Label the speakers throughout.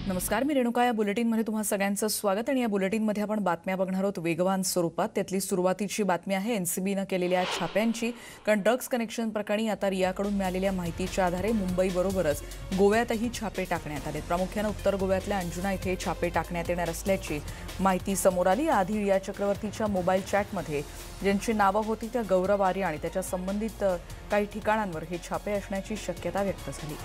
Speaker 1: नमस्कार, मी रेणुका. या बुलेटिनमध्ये तुम्हा सगळ्यांचं स्वागत. आणि या बुलेटिनमध्ये आपण बातम्या बघणार आहोत वेगवान स्वरूपात. त्यातली सुरुवातीची बातमी आहे एनसीबीनं केलेल्या छाप्यांची. कारण ड्रग्ज कनेक्शन प्रकरणी आता रियाकडून मिळालेल्या माहितीच्या आधारे मुंबईबरोबरच गोव्यातही छापे टाकण्यात आले. प्रामुख्यानं उत्तर गोव्यातल्या अंजुना इथे छापे टाकण्यात येणार असल्याची माहिती समोर आली. आधी रिया चक्रवर्तीच्या मोबाईल चॅटमध्ये ज्यांची नावं होती त्या गौरव आर्या आणि त्याच्या संबंधित काही ठिकाणांवर हे छापे असण्याची शक्यता व्यक्त झाली.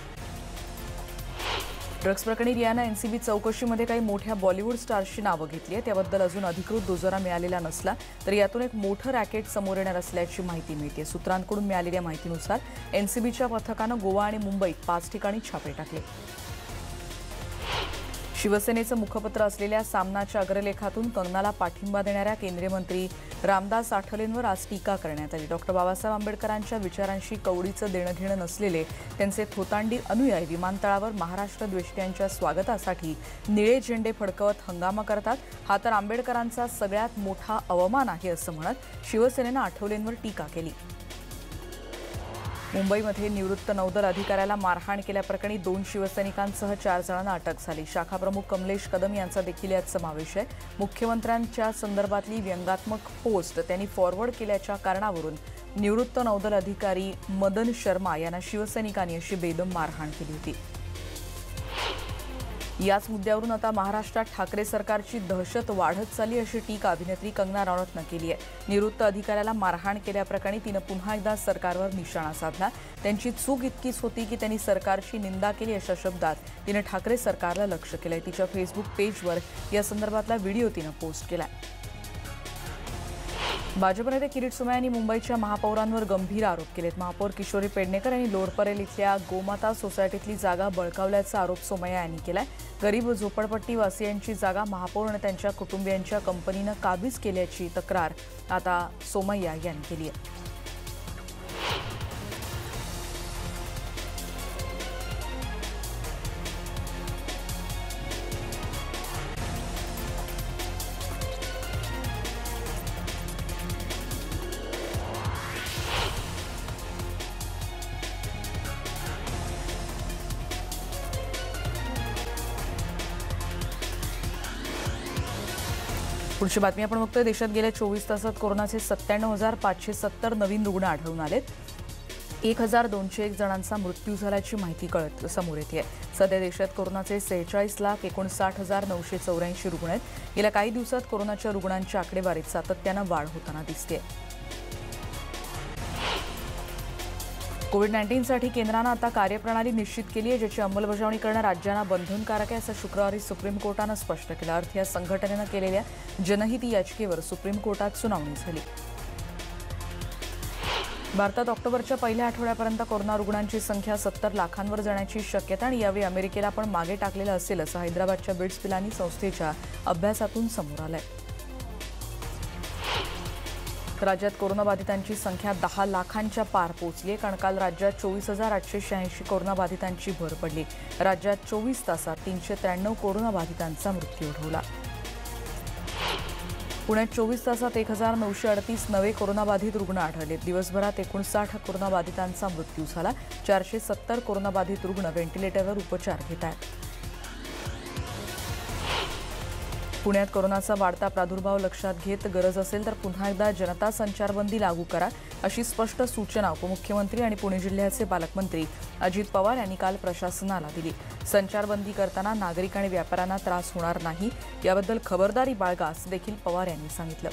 Speaker 1: ड्रग्ज प्रकरणी रियानं एनसीबी चौकशीमध्ये काही मोठ्या बॉलिवूड स्टार्सची नावं घेतली आहे. त्याबद्दल अजून अधिकृत दुजोरा मिळालेला नसला तरी यातून एक मोठं रॅकेट समोर येणार असल्याची माहिती मिळते. सूत्रांकडून मिळालेल्या माहितीनुसार एनसीबीच्या पथकानं गोवा आणि मुंबईत 5 ठिकाणी छापे टाकले. शिवसेनेचं मुखपत्र असलेल्या सामनाच्या अग्रलेखातून कंगनाला पाठिंबा देणाऱ्या केंद्रीय मंत्री रामदास आठवलेंवर आज टीका करण्यात आली. डॉक्टर बाबासाहेब आंबेडकरांच्या विचारांशी कवडीचं देणं घेणं नसलेले त्यांचे थोतांडी अनुयायी विमानतळावर महाराष्ट्र द्वेष्ट्यांच्या स्वागतासाठी निळे झेंडे फडकवत हंगामा करतात. हा तर आंबेडकरांचा सगळ्यात मोठा अवमान आहे असं म्हणत शिवसेनेनं आठवलेंवर टीका केली. मुंबईमध्ये निवृत्त नौदल अधिकाऱ्याला मारहाण केल्याप्रकरणी 2 शिवसैनिकांसह 4 जणांना अटक झाली. शाखाप्रमुख कमलेश कदम यांचा देखील यात समावेश आहे. मुख्यमंत्र्यांच्या संदर्भातली व्यंगात्मक पोस्ट त्यांनी फॉरवर्ड केल्याच्या कारणावरून निवृत्त नौदल अधिकारी मदन शर्मा यांना शिवसैनिकांनी अशी बेदम मारहाण केली होती. याच मुद्द्यावरून आता महाराष्ट्रात ठाकरे सरकारची दहशत वाढत चालली अशी टीका अभिनेत्री कंगना रनौतनं केली आहे. निवृत्त अधिकाऱ्याला मारहाण केल्याप्रकरणी तिनं पुन्हा एकदा सरकारवर निशाणा साधला. त्यांची चूक इतकीच होती की त्यांनी सरकारची निंदा केली अशा शब्दात तिनं ठाकरे सरकारला लक्ष्य केलंय. तिच्या फेसबुक पेजवर या संदर्भातला व्हिडिओ तिनं पोस्ट केलाय. भाजप नेते किरीट सोमय्या यांनी मुंबईच्या महापौरांवर गंभीर आरोप केलेत. महापौर किशोरी पेडणेकर यांनी लोअरपरेल इथल्या गोमाता सोसायटीतली जागा बळकावल्याचा आरोप सोमय्या यांनी केलाय. गरीब झोपडपट्टी वासियांची जागा महापौर आणि त्यांच्या कुटुंबियांच्या कंपनीनं काबीज केल्याची तक्रार आता सोमय्या यांनी केली आहे. पुढची बातमी आपण बघतोय. देशात गेल्या 24 तासात कोरोनाचे 97,570 नवीन रुग्ण आढळून आलेत. 1,201 जणांचा मृत्यू झाल्याची माहिती समोर येते. सध्या देशात कोरोनाचे 46,59,984 रुग्ण आहेत. गेल्या काही दिवसात कोरोनाच्या रुग्णांच्या आकडेवारीत सातत्यानं वाढ होताना दिसते. कोविड-19साठी केंद्रानं आता कार्यप्रणाली निश्चित केली आहे, ज्याची अंमलबजावणी करणं राज्यांना बंधनकारक आहे असं शुक्रवारी सुप्रीम कोर्टानं स्पष्ट केलं. अर्थ या संघटनेनं केलेल्या जनहित याचिकेवर सुप्रीम कोर्टात सुनावणी झाली. भारतात ऑक्टोबरच्या पहिल्या आठवड्यापर्यंत कोरोना रुग्णांची संख्या 70 लाखांवर जाण्याची शक्यता आणि यावेळी अमेरिकेला पण मागे टाकलेलं असेल असं हैदराबादच्या बिट्स पिलानी संस्थेच्या अभ्यासातून समोर आलंय. राज्यात कोरोनाबाधितांची संख्या 10 लाखांच्या पार पोहोचली आहे. कारण काल राज्यात 24,886 कोरोनाबाधितांची भर पडली. राज्यात 24 तासात 393 कोरोनाबाधितांचा मृत्यू ओढवला. पुण्यात 24 तासात 1,938 नवे कोरोनाबाधित रुग्ण आढळले. दिवसभरात 59 कोरोनाबाधितांचा मृत्यू झाला. 470 कोरोनाबाधित रुग्ण व्हेंटिलेटरवर उपचार घेत आहेत. पुण्यात कोरोनाचा वाढता प्रादुर्भाव लक्षात घेत गरज असेल तर पुन्हा एकदा जनता संचारबंदी लागू करा अशी स्पष्ट सूचना उपमुख्यमंत्री आणि पुणे जिल्ह्याचे पालकमंत्री अजित पवार यांनी काल प्रशासनाला दिली. संचारबंदी करताना नागरिक आणि व्यापाऱ्यांना त्रास होणार नाही याबद्दल खबरदारी बाळगा असं देखील पवार यांनी सांगितलं.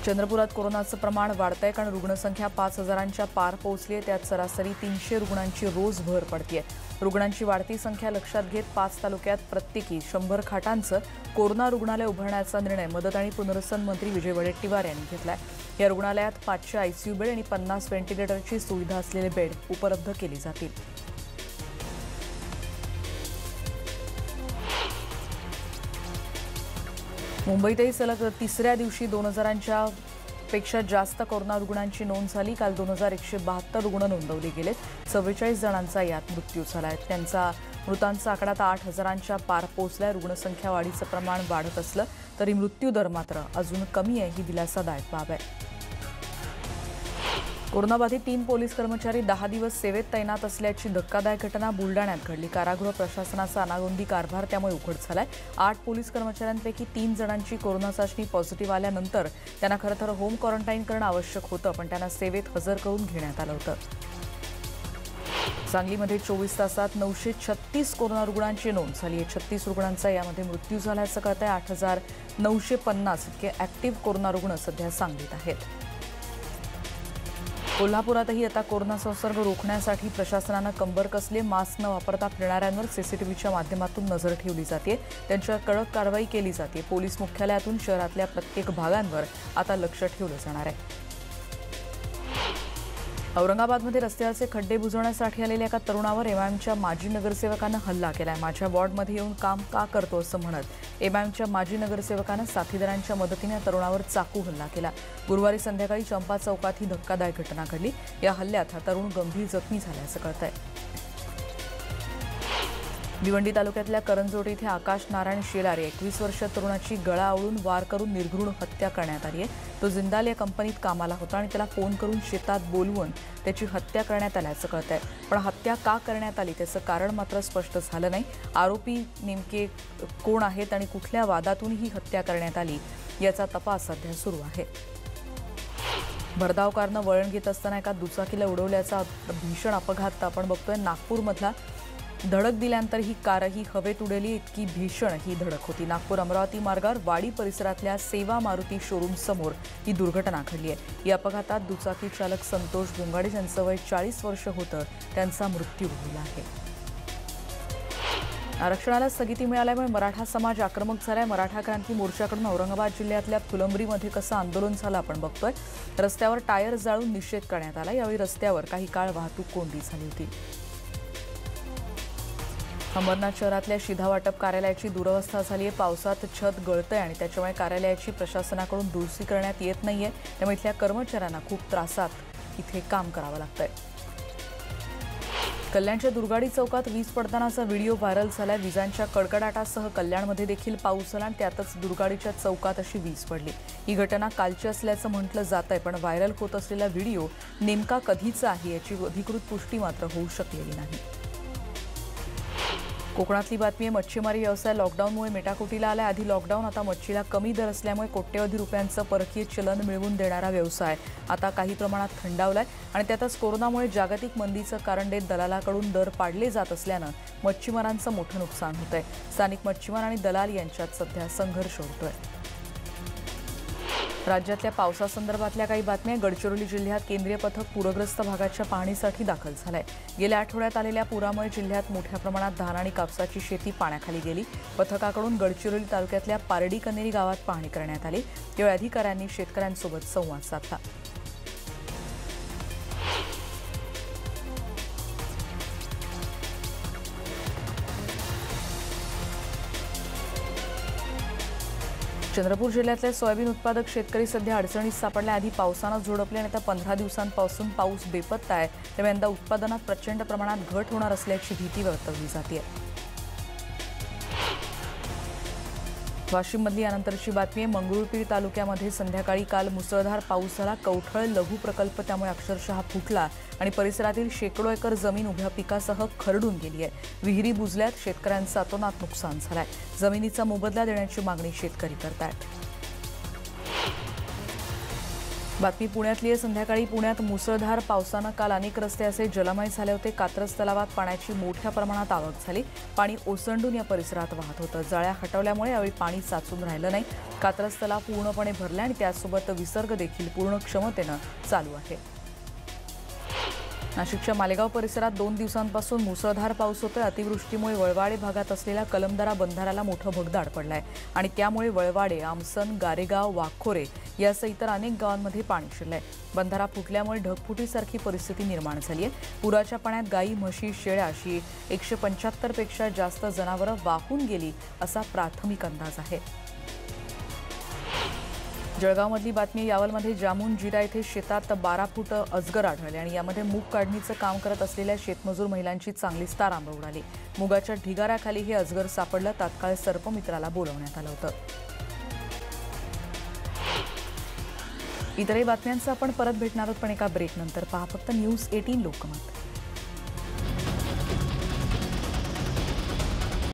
Speaker 1: चंद्रपुरात कोरोनाचं प्रमाण वाढतंय कारण रुग्णसंख्या 5,000च्या पार पोहोचली आहे. त्यात सरासरी 300 रुग्णांची रोज भर पडतेय. रुग्णांची वाढती संख्या लक्षात घेत 5 तालुक्यात प्रत्येकी 100 खाटांचं कोरोना रुग्णालय उभारण्याचा निर्णय मदत आणि पुनर्वसन मंत्री विजय वडेट्टीवार यांनी घेतलाय. या रुग्णालयात 500 आयसीयू बेड आणि 50 व्हेंटिलेटरची सुविधा असलेले बेड उपलब्ध केले जातील. मुंबईतही सलग तिसऱ्या दिवशी 2,000च्या पेक्षा जास्त कोरोना रुग्णांची नोंद झाली. काल 2,172 रुग्ण नोंदवले गेलेत. 44 जणांचा यात मृत्यू झालाय. मृतांचा आकडा आता 8,000च्या पार पोहोचलाय. रुग्णसंख्या वाढीचं प्रमाण वाढत असलं तरी मृत्यूदर मात्र अजून कमी आहे ही दिलासादायक बाब आहे. कोरोनाबाधित 3 पोलीस कर्मचारी 10 दिवस सेवेत तैनात असल्याची धक्कादायक घटना बुलडाण्यात घडली। कारागृह प्रशासनाचा अनागोंदी कारभार त्यामुळे उघड झालाय। 8 पोलीस कर्मचाऱ्यांपैकी 3 जणांची कोरोना चाचणी पॉझिटिव्ह आल्यानंतर त्यांना खरं तर होम क्वारंटाईन करणं आवश्यक होतं, पण त्यांना सेवेत हजर करून घेण्यात आलं होतं। सांगलीमध्ये 24 तासात 936 कोरोना रुग्णांची नोंद झाली आहे। 36 रुग्णांचा यामध्ये मृत्यू झाल्याचं कळतंय। 8,950 इतके ऍक्टिव्ह कोरोना रुग्ण सध्या सांगलीत आहेत। कोल्हापुरातही आता कोरोना संसर्ग रोखण्यासाठी प्रशासनानं कंबर कसले। मास्क न वापरता फिरणाऱ्यांवर सीसीटीव्हीच्या माध्यमातून नजर ठेवली जाते, त्यांच्यावर कडक कारवाई केली जाते। पोलीस मुख्यालयातून शहरातल्या प्रत्येक भागांवर आता लक्ष ठेवलं जाणार आहे। औरंगाबादमध्ये रस्त्याचे खड्डे बुजवण्यासाठी आलेल्या एका तरुणावर एमआयएमच्या माजी नगरसेवकानं हल्ला केलाय। माझ्या वॉर्डमध्ये येऊन काम का करतो असं म्हणत एमआयएमच्या माजी नगरसेवकानं साथीदारांच्या मदतीने तरुणावर चाकू हल्ला केला। गुरुवारी संध्याकाळी चंपा चौकात ही धक्कादायक घटना घडली। या हल्ल्यात हा तरुण गंभीर जखमी झाल्याचं कळतंय। भिवंडी तालुक्यातल्या करंजोटी इथे आकाश नारायण शेलार 21 वर्षीय तरुणाची गळा आवळून वार करून निर्घृण हत्या करण्यात आली आहे। तो जिंदाल या कंपनीत कामाला होता आणि त्याला फोन करून शेतात बोलवून त्याची हत्या करण्यात आल्याचं कळतंय, पण हत्या का करण्यात आली त्याचं कारण मात्र स्पष्ट झालं नाही। आरोपी नेमके कोण आहेत आणि कुठल्या वादातून ही हत्या करण्यात आली याचा तपास सध्या सुरू आहे। भरधाव कारनं वळण घेत असताना एका दुचाकीला उडवल्याचा भीषण अपघात आपण बघतोय। नागपूरमधला धडक दिल्यानंतर ही कारही हवेत उडली, इतकी भीषण ही धडक होती। नागपूर अमरावती मार्गावर वाडी परिसरातल्या सेवा मारुती शोरूम समोर ही दुर्घटना घडली आहे। या अपघातात दुचाकी चालक संतोष गुंगाडे यांचं वय 40 वर्ष होतं, त्यांचा मृत्यू झाला आहे। आरक्षणाला स्थगिती मिळाल्यामुळे मराठा समाज आक्रमक झालाय। मराठा क्रांती मोर्चाकडून औरंगाबाद जिल्ह्यातल्या फुलंब्रीमध्ये कसं आंदोलन झालं आपण बघतोय। रस्त्यावर टायर जाळून निषेध करण्यात आला। यावेळी रस्त्यावर काही काळ वाहतूक कोंडी झाली होती। अंबरनाथ शहरातल्या शिधा वाटप कार्यालयाची दुरवस्था झाली आहे। पावसात छत गळतंय आणि त्याच्यामुळे कार्यालयाची प्रशासनाकडून दुरुस्ती करण्यात येत नाहीये, त्यामुळे इथल्या कर्मचाऱ्यांना खूप त्रासात इथे काम करावं लागतंय। कल्याणच्या दुर्गाडी चौकात वीज पडतानाचा व्हिडिओ व्हायरल झालाय। विजांच्या कडकडाटासह कल्याणमध्ये देखील पाऊस झाला आणि त्यातच दुर्गाडीच्या चौकात अशी वीज पडली। ही घटना कालची असल्याचं म्हटलं जातंय, पण व्हायरल होत असलेला व्हिडिओ नेमका कधीचा आहे याची अधिकृत पुष्टी मात्र होऊ शकलेली नाही। कोकणातली बातमी आहे। मच्छीमारी व्यवसाय लॉकडाऊनमुळे मेटाकुटीला आलाय। आधी लॉकडाऊन, आता मच्छीला कमी दर असल्यामुळे कोट्यवधी रुपयांचं परकीय चलन मिळवून देणारा व्यवसाय आता काही प्रमाणात थंडावलाय आणि त्यातच कोरोनामुळे जागतिक मंदीचं कारण देत दलालाकडून दर पाडले जात असल्यानं मच्छीमारांचं मोठं नुकसान होतंय। स्थानिक मच्छीमार आणि दलाल यांच्यात सध्या संघर्ष होतोय। राज्यातल्या पावसासंदर्भातल्या काही बातम्या। गडचिरोली जिल्ह्यात केंद्रीय पथक पूरग्रस्त भागाच्या पाहणीसाठी दाखल झालंय। गेल्या आठवड्यात आलेल्या पुरामुळे जिल्ह्यात मोठ्या प्रमाणात धान आणि कापसाची शेती पाण्याखाली गेली। पथकाकडून गडचिरोली तालुक्यातल्या पारडी कनेरी गावात पाहणी करण्यात आली। त्यावेळी अधिकाऱ्यांनी शेतकऱ्यांसोबत संवाद साधला। चंद्रपूर जिल्ह्यातले सोयाबीन उत्पादक शेतकरी सध्या अडचणीत सापडले। आधी पावसानं झोडपले आणि आता 15 दिवसांपासून पाऊस बेपत्ता आहे, त्यामुळे यंदा उत्पादनात प्रचंड प्रमाणात घट होणार असल्याची भीती वर्तवली जाते। वाशिममधली यानंतरची बातमी आहे। मंगरुळपीर तालुक्यामध्ये संध्याकाळी काल मुसळधार पाऊस झाला। कवठळ लघु प्रकल्प त्यामुळे अक्षरशः फुटला आणि परिसरातील शेकडो एकर जमीन उभ्या पिकासह खरडून गेली आहे। विहिरी बुजल्यात, शेतकऱ्यांचं अतोनात नुकसान झालंय। जमिनीचा मोबदला देण्याची मागणी शेतकरी करतायत। बातमी पुण्यातली आहे। संध्याकाळी पुण्यात मुसळधार पावसानं काल अनेक रस्ते असे जलमय झाले होते। कात्रज तलावात पाण्याची मोठ्या प्रमाणात आवक झाली। पाणी ओसंडून या परिसरात वाहत होतं। जाळ्या हटवल्यामुळे यावेळी पाणी साचून राहिलं नाही। कात्रज तलाव पूर्णपणे भरला आणि त्यासोबत विसर्ग देखील पूर्ण क्षमतेनं चालू आहे। नाशिकच्या मालेगाव परिसरात 2 दिवसांपासून मुसळधार पाऊस होतोय। अतिवृष्टीमुळे वळवाडे भागात असलेल्या कलमदरा बंधाऱ्याला मोठं भगदाड पडलंय आणि त्यामुळे वळवाडे, आमसन, गारेगाव, वाघोरे यासह इतर अनेक गावांमध्ये पाणी शिरलंय। बंधारा फुटल्यामुळे ढगफुटीसारखी परिस्थिती निर्माण झाली आहे। पुराच्या पाण्यात गायी, म्हशी, शेळ्या अशी 175 पेक्षा जास्त जनावरं वाहून गेली असा प्राथमिक अंदाज आहे। जळगावमधली बातमी। यावलमध्ये जामून जिरा येथे शेतात 12 फूट अजगर आढळले आणि यामध्ये मूग काढणीचं काम करत असलेल्या शेतमजूर महिलांची चांगलीच तारांबळ उडाली। मुगाच्या ढिगाऱ्याखाली हे अजगर सापडलं। तात्काळ सर्पमित्राला बोलवण्यात आलं होतं। इतरही बातम्यांचं आपण परत भेटणार आहोत, पण एका ब्रेकनंतर पहा फक्त न्यूज 18 लोकमत.